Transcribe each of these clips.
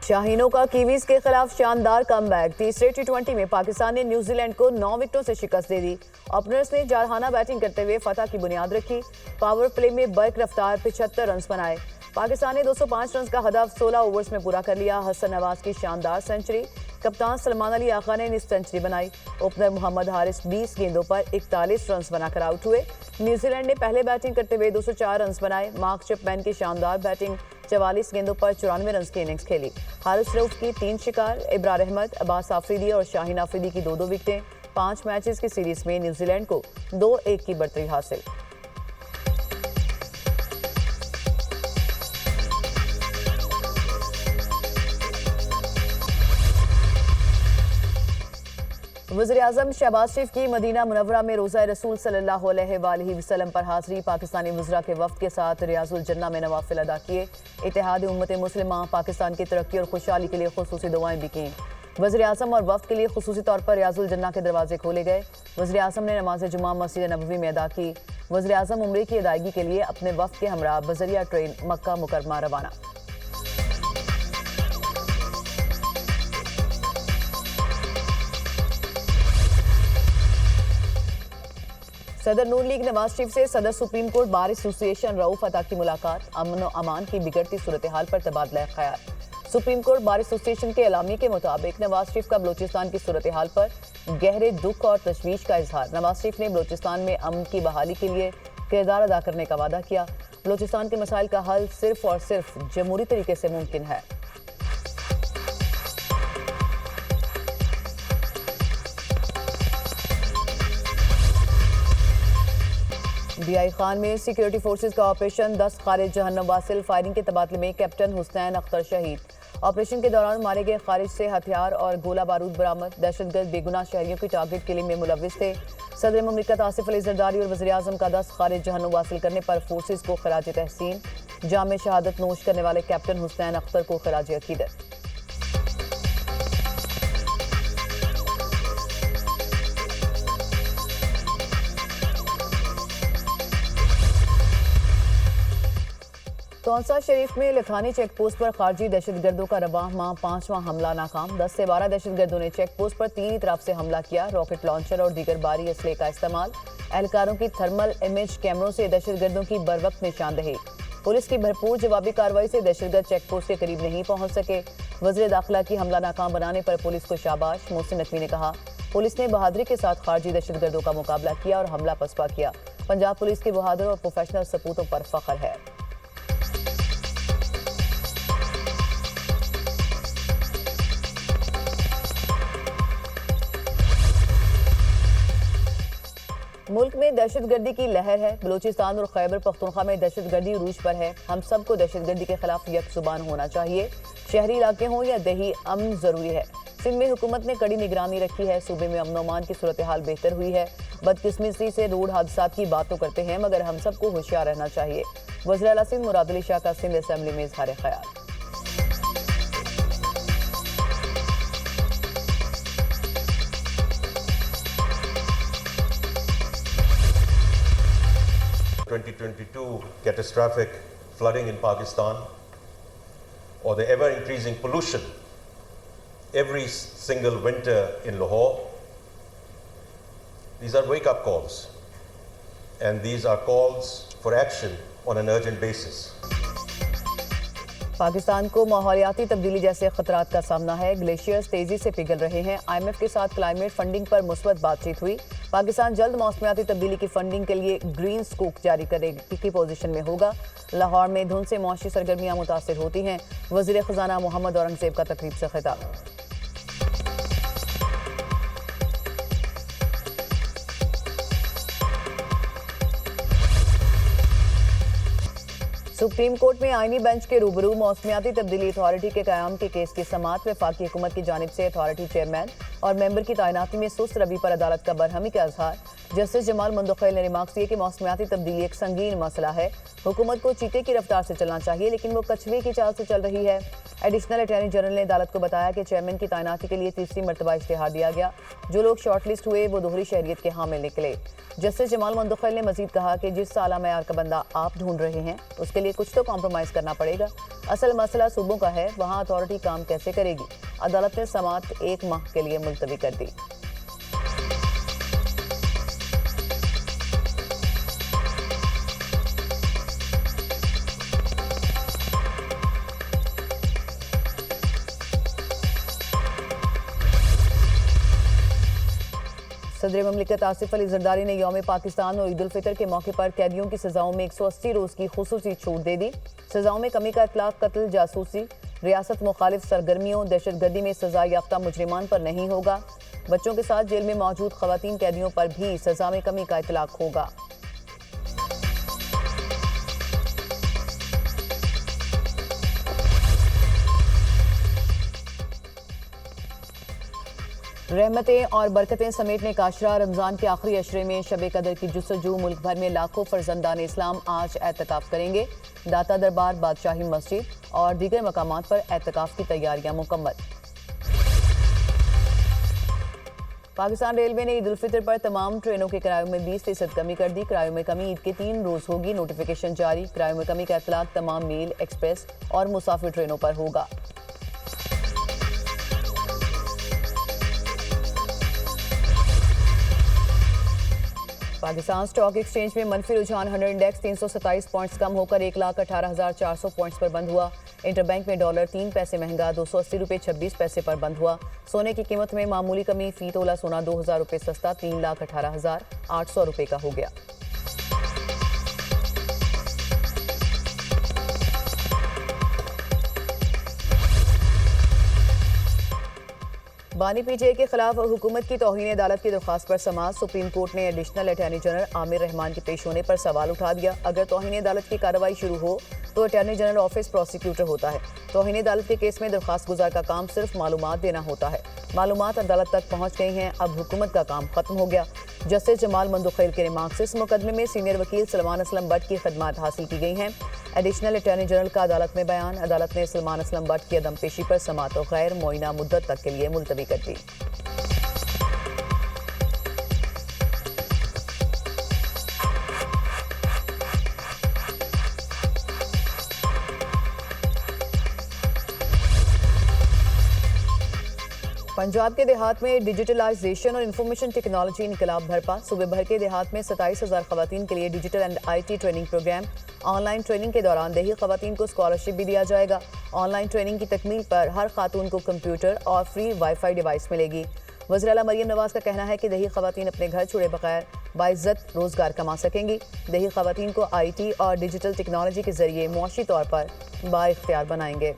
शाहीनों का कीवीज के खिलाफ शानदार कमबैक। तीसरे टी20 में पाकिस्तान ने न्यूजीलैंड को 9 विकेटों से शिकस्त दे दी। ओपनर्स ने जारहाना बैटिंग करते हुए फतह की बुनियाद रखी। पावर प्ले में बर्क रफ्तार 75 रन बनाए। पाकिस्तान ने 205 रन का हदफ 16 ओवर्स में पूरा कर लिया। हसन नवाज की शानदार सेंचुरी, कप्तान सलमान अली आगा ने निस्फ सेंचुरी बनाई। ओपनर मोहम्मद हारिस 20 गेंदों पर 41 रन बनाकर आउट हुए। न्यूजीलैंड ने पहले बैटिंग करते हुए 204 रन बनाए। मार्क चैपमैन की शानदार बैटिंग, 44 गेंदों पर 94 रन की इनिंग्स खेली। हारिस रऊफ की 3 शिकार, इब्रार अहमद, अब्बास आफरीदी और शाहीन आफरीदी की 2-2 विकेटें। 5 मैचेस की सीरीज में न्यूजीलैंड को 2-1 की बढ़तरी हासिल। वज़ीर-ए-आज़म शहबाज शरीफ की मदीना मुनव्वरा में रोज़ा रसूल सल्लल्लाहु अलैहि वसल्लम पर हाज़री। पाकिस्तानी वज़रा के वफ़द के साथ रियाजुल जन्ना में नवाफिल अदा किए। इत्तेहाद उम्मत मुस्लिमा पाकिस्तान की तरक्की और खुशहाली के लिए खुसूसी दुआएं भी की। वज़ीर-ए-आज़म और वफ़द के लिए खुसूसी तौर पर रियाजुल जन्ना के दरवाजे खोले गए। वज़ीर-ए-आज़म ने नमाज जुमा मस्जिद नबवी में अदा की। वज़ीर-ए-आज़म उम्रे की अदायगी के लिए अपने वफ़द के हमरा बज़रिया ट्रेन मक्का मुकरमा रवाना। सदर नून लीग नवाज शरीफ से सदर supreme court bar association Rauf अता की मुलाकात। अमन व अमान की बिगड़ती सूरत हाल पर तबादला ख्याल। सुप्रीम कोर्ट बार एसोसिएशन के एलामिये के मुताबिक नवाज शरीफ का बलोचिस्तान की सूरत हाल पर गहरे दुख और तशवीश का इजहार। नवाज शरीफ ने बलोचिस्तान में अमन की बहाली के लिए किरदार अदा करने का वादा किया। बलोचिस्तान के मसाइल का हल सिर्फ और सिर्फ जमहूरी तरीके से मुमकिन है। बीआई खान में सिक्योरिटी फोर्सेज का ऑपरेशन 10 खारिज जहन्नम वासिल। फायरिंग के तबादले में कैप्टन हुसैन अख्तर शहीद। ऑपरेशन के दौरान मारे गए खारिज से हथियार और गोला बारूद बरामद। दहशतगर्द बेगुनाह शहरियों की टारगेट किलिंग में मुलविस थे। सदर मुमलिकत आसिफ अली जरदारी और वज़ीर-ए-आज़म का 10 खारिज जहन्नम वासिल करने पर फोर्सेज को खराज तहसीन। जाम शहादत नोश करने वाले कैप्टन हुसैन अख्तर को खराज अकीदत। तौंसा शरीफ में लखानी चेक पोस्ट पर खारजी दहशतगर्दों का रवां माह 5वां हमला नाकाम। 10 से 12 दहशतगर्दों ने चेक पोस्ट पर तीन तरफ से हमला किया। रॉकेट लॉन्चर और दीगर भारी असले का इस्तेमाल। एहलकारों की थर्मल इमेज कैमरों से दहशतगर्दों की बरवक्त निशानदेही। पुलिस की भरपूर जवाबी कार्रवाई से दहशतगर्द चेक पोस्ट के करीब नहीं पहुंच सके। वज़ीर दाखिला की हमला नाकाम बनाने पर पुलिस को शाबाश। मोहसिन नकवी ने कहा, पुलिस ने बहादुरी के साथ खारजी दहशतगर्दों का मुकाबला किया और हमला पसपा किया। पंजाब पुलिस के बहादुर और प्रोफेशनल सपूतों पर फख्र है। मुल्क में दहशतगर्दी की लहर है। बलूचिस्तान और खैबर पख्तूनख्वा में दहशतगर्दी उरूज पर है। हम सबको दहशतगर्दी के खिलाफ यकजुबान होना चाहिए। शहरी इलाके हों या दही, अमन जरूरी है। सिंध में हुकूमत ने कड़ी निगरानी रखी है। सूबे में अमन अमान की सूरत हाल बेहतर हुई है। बदकिस्मती से रोड हादसा की बात तो करते हैं, मगर हम सबको होशियार रहना चाहिए। वज़ीर आला सिंध मुराद अली शाह का सिंध असेंबली में इजहार ख्याल। Catastrophic flooding in Pakistan, or the ever-increasing pollution every single winter in Lahore. These are wake-up calls, and these are calls for action on an urgent basis. Pakistan को माहौलियाती तब्दीली जैसे खतरात का सामना है। ग्लेशियर्स तेजी से पिघल रहे हैं। IMF के साथ क्लाइमेट फंडिंग पर मुस्बत बातचीत हुई। पाकिस्तान जल्द मौसमियाती तब्दीली की फंडिंग के लिए ग्रीन स्कूक जारी करने की पोजीशन में होगा। लाहौर में धुंध से मौसमी सरगर्मियां मुतासिर होती हैं। वज़ीर ख़जाना मोहम्मद औरंगज़ेब का तकरीब से खिताब। सुप्रीम कोर्ट में आईनी बेंच के रूबरू मौसमियाती तब्दीली अथॉरिटी के क़याम के केस की समाअत। वफाकी हुकूमत की जानिब से अथॉरिटी चेयरमैन और मेंबर की तैनाती में सुस्त रवि पर अदालत का बरहमी का इजहार। जस्टिस जमाल मंदोखैल ने रिमार्क्स दिए कि मौसमियाती तब्दीली एक संगीन मसला है। हुकूमत को चीते की रफ्तार से चलना चाहिए, लेकिन वो कछुए की चाल से चल रही है। एडिशनल अटॉर्नी जनरल ने अदालत को बताया कि चेयरमैन की तैनाती के लिए तीसरी मरतबा इश्तिहार दिया गया। जो लोग शॉर्टलिस्ट हुए वो दोहरी शहरियत के हामिल निकले। जस्टिस जमाल मंदोखैल ने मजीद कहा कि जिस आला मयार का बंदा आप ढूंढ रहे हैं उसके लिए कुछ तो कॉम्प्रोमाइज़ करना पड़ेगा। असल मसला सूबों का है, वहाँ अथॉरिटी काम कैसे करेगी। अदालत ने समाअत 1 माह के लिए मुलतवी कर दी। सदर ममलिकत आसिफ अली जरदारी ने यौम पाकिस्तान और ईद उल फितर के मौके पर कैदियों की सजाओं में 180 रोज की खुसूसी छूट दे दी। सजाओं में कमी का इतलाक कत्ल, जासूसी, रियासत मुखालिफ सरगर्मियों, दहशतगर्दी में सजा याफ्ता मुजरिमान पर नहीं होगा। बच्चों के साथ जेल में मौजूद खवातीन कैदियों पर भी सजा में कमी का इतलाक होगा। रहमतें और बरकतें समेटने का अशरा रमज़ान के आखिरी अशरे में शब कदर की जुस्तजू। मुल्क भर में लाखों फर्जंदान इस्लाम आज एतकाफ करेंगे। दाता दरबार, बादशाही मस्जिद और दीगर मकामात पर एतकाफ की तैयारियां मुकम्मल। पाकिस्तान रेलवे ने ईद उल फितर पर तमाम ट्रेनों के किरायों में 20% कमी कर दी। किरायों में कमी ईद के 3 रोज होगी। नोटिफिकेशन जारी। किरायों में कमी का इतलाक तमाम मेल, एक्सप्रेस और मुसाफिर ट्रेनों पर होगा। पाकिस्तान स्टॉक एक्सचेंज में मनफी रुझान 100 इंडेक्स 327 पॉइंट्स कम होकर 1,18,400 पॉइंट्स पर बंद हुआ। इंटरबैंक में डॉलर 3 पैसे महंगा 280 रुपये 26 पैसे पर बंद हुआ। सोने की कीमत में मामूली कमी, फी तोला सोना 2,000 रुपये सस्ता 3,18,800 रुपये का हो गया। बानी पीटीआई के खिलाफ हुकूमत की तौहीन अदालत की दरख्वास्त पर समाअत। सुप्रीम कोर्ट ने additional attorney general Aamir Rahman के पेश होने पर सवाल उठा दिया। अगर तौहीन अदालत की कार्रवाई शुरू हो तो अटॉर्नी जनरल ऑफिस प्रोसिक्यूटर होता है। तौहीन अदालत के केस में दरख्वास्त गुजार का काम सिर्फ मालूमात देना होता है। मालूमात अदालत तक पहुंच गई हैं, अब हुकूमत का काम खत्म हो गया। जस्टिस जमाल मंदोखैल के रिमार्क्स। इस मुकदमे में सीनियर वकील सलमान असलम बट की खदमात हासिल की गई हैं। एडिशनल अटॉर्नी जनरल का अदालत में बयान। अदालत ने सलमान असलम बट की अदम पेशी पर समाअत गैर मुअय्यना मुद्दत तक के लिए मुलतवी कर दी। पंजाब के देहात में डिजिटलाइजेशन और इंफॉर्मेशन टेक्नोलॉजी इनकलाब भरपा। सूबे भर के देहात में 27,000 खवातीन के लिए digital and IT training program. Online training के दौरान देही खवातीन को स्कॉलरशिप भी दिया जाएगा। ऑनलाइन ट्रेनिंग की तकमील पर हर खातून को कंप्यूटर और फ्री वाईफाई डिवाइस मिलेगी। वज़ीर आला मरियम नवाज का कहना है कि देही खवातीन अपने घर छोड़े बगैर बाइज्जत रोजगार कमा सकेंगी। देही खवातीन को IT और डिजिटल टेक्नोलॉजी के जरिए मुआशी तौर पर बाइख्तियार बनाएंगे।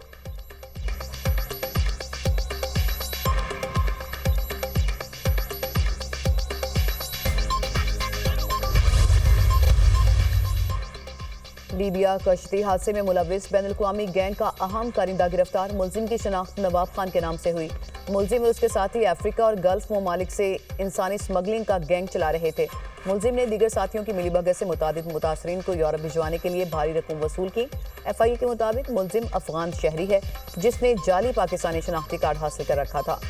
लीबिया कश्ती हादसे में मुलविस बैनुल-अक़वामी गैंग का अहम कारिंदा गिरफ्तार। मुलजिम की शनाख्त नवाब खान के नाम से हुई। मुलजिम और उसके साथी अफ्रीका और गल्फ ममालिक से इंसानी स्मगलिंग का गैंग चला रहे थे। मुलजिम ने दीगर साथियों की मिलीभगत से मुतादिद मुतासरीन को यूरोप भिजवाने के लिए भारी रकम वसूल की। FIA के मुताबिक मुलजिम अफगान शहरी है जिसने जाली पाकिस्तानी शनाख्ती कार्ड हासिल कर रखा था।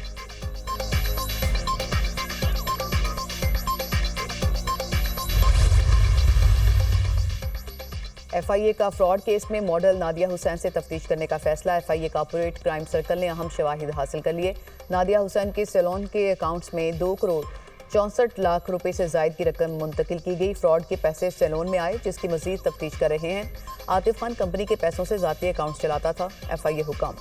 FIA का फ्रॉड केस में मॉडल नादिया हुसैन से तफ्तीश करने का फैसला। FIA कॉर्पोरेट क्राइम सर्कल ने अहम शवाहिद हासिल कर लिए। नादिया हुसैन के सैलून के अकाउंट्स में 2 करोड़ 64 लाख रुपए से जायद की रकम मुंतकिल की गई। फ्रॉड के पैसे सैलून में आए जिसकी मजीद तफ्तीश कर रहे हैं। आतिफ खान कंपनी के पैसों से ज़ाती अकाउंट्स चलाता था। FIA हुक्म।